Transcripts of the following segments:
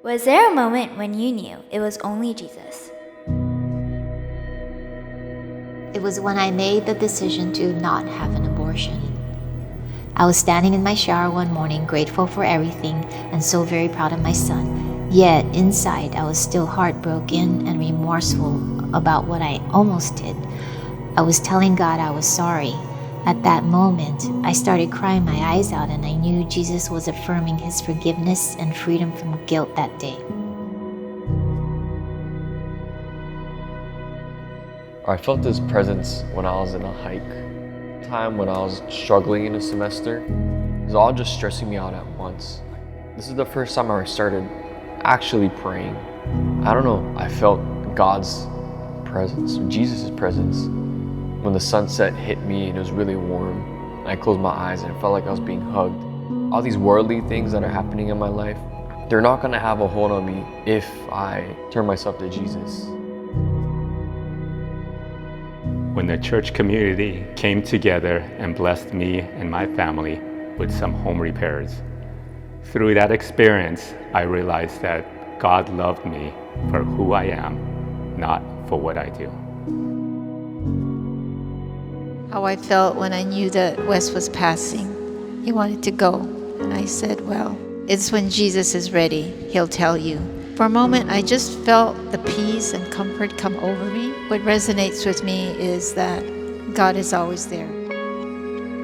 Was there a moment when you knew it was only Jesus? It was when I made the decision to not have an abortion. I was standing in my shower one morning, grateful for everything and so very proud of my son. Yet inside, I was still heartbroken and remorseful about what I almost did. I was telling God I was sorry. At that moment, I started crying my eyes out, and I knew Jesus was affirming his forgiveness and freedom from guilt that day. I felt his presence when I was in a hike. Time when I was struggling in a semester. It was all just stressing me out at once. This is the first time I started actually praying. I don't know, I felt God's presence, or Jesus' presence. When the sunset hit me and it was really warm, I closed my eyes and it felt like I was being hugged. All these worldly things that are happening in my life, they're not gonna have a hold on me if I turn myself to Jesus. When the church community came together and blessed me and my family with some home repairs. Through that experience, I realized that God loved me for who I am, not for what I do. How I felt when I knew that Wes was passing. He wanted to go. And I said, well, it's when Jesus is ready, he'll tell you. For a moment, I just felt the peace and comfort come over me. What resonates with me is that God is always there.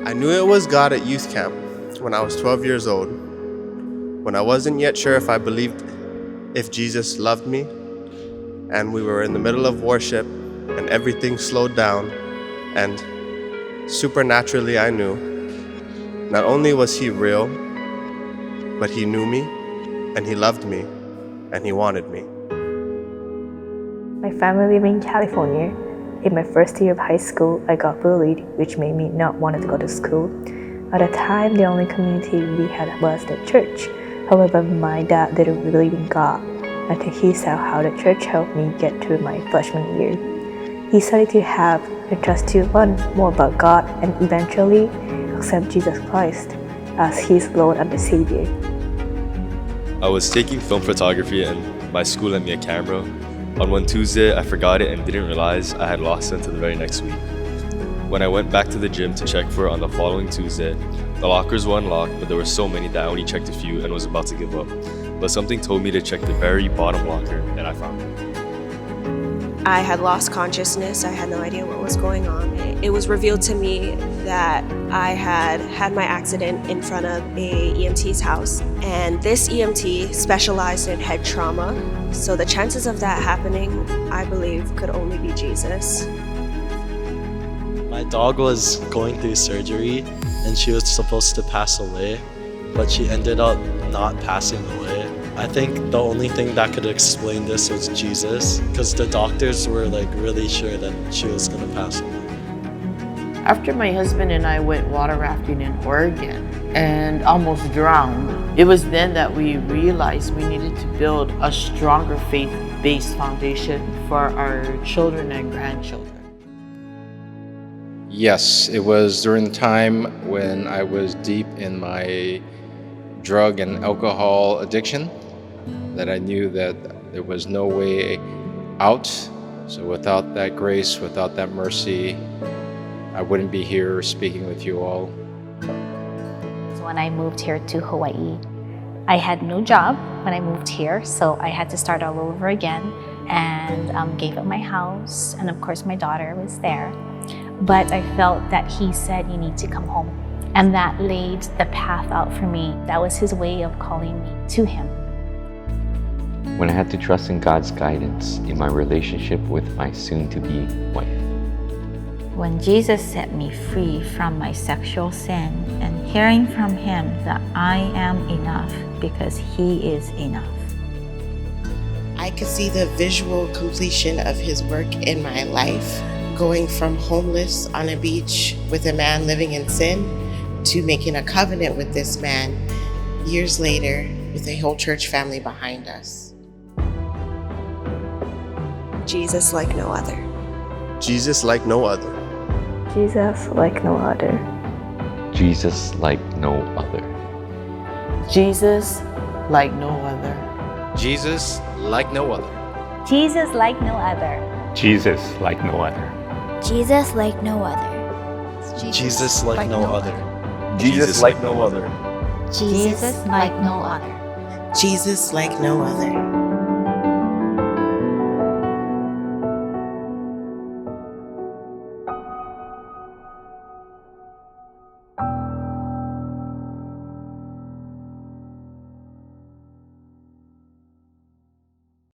I knew it was God at youth camp when I was 12 years old, when I wasn't yet sure if I believed if Jesus loved me, and we were in the middle of worship and everything slowed down, and supernaturally I knew not only was he real, but he knew me and he loved me and he wanted me. My family lived in California. In my first year of high school, I got bullied, which made me not want to go to school. At the time, the only community we had was the church. However, my dad didn't believe in God until he saw how the church helped me get through my freshman year. He started to have a trust to learn more about God and eventually accept Jesus Christ as his Lord and Savior. I was taking film photography and my school lent me a camera. On one Tuesday, I forgot it and didn't realize I had lost it until the very next week. When I went back to the gym to check for it on the following Tuesday, the lockers were unlocked, but there were so many that I only checked a few and was about to give up. But something told me to check the very bottom locker, and I found it. I had lost consciousness. I had no idea what was going on. It was revealed to me that I had had my accident in front of a EMT's house, and this EMT specialized in head trauma. So the chances of that happening, I believe, could only be Jesus. My dog was going through surgery and she was supposed to pass away, but she ended up not passing away. I think the only thing that could explain this was Jesus, because the doctors were really sure that she was going to pass away. After my husband and I went water rafting in Oregon and almost drowned, it was then that we realized we needed to build a stronger faith-based foundation for our children and grandchildren. Yes, it was during the time when I was deep in my drug and alcohol addiction that I knew that there was no way out. So without that grace, without that mercy, I wouldn't be here speaking with you all. When I moved here to Hawaii, I had no job when I moved here, so I had to start all over again and gave up my house, and of course my daughter was there. But I felt that he said, you need to come home. And that laid the path out for me. That was his way of calling me to him. When I had to trust in God's guidance in my relationship with my soon-to-be wife. When Jesus set me free from my sexual sin and hearing from him that I am enough because he is enough. I could see the visual completion of his work in my life, going from homeless on a beach with a man living in sin to making a covenant with this man years later with a whole church family behind us. Jesus like no other. Jesus like no other. Jesus like no other. Jesus like no other. Jesus like no other. Jesus like no other. Jesus like no other. Jesus like no other. Jesus like no other. Jesus like no other. Jesus like no other. Jesus like no other. Jesus like no other.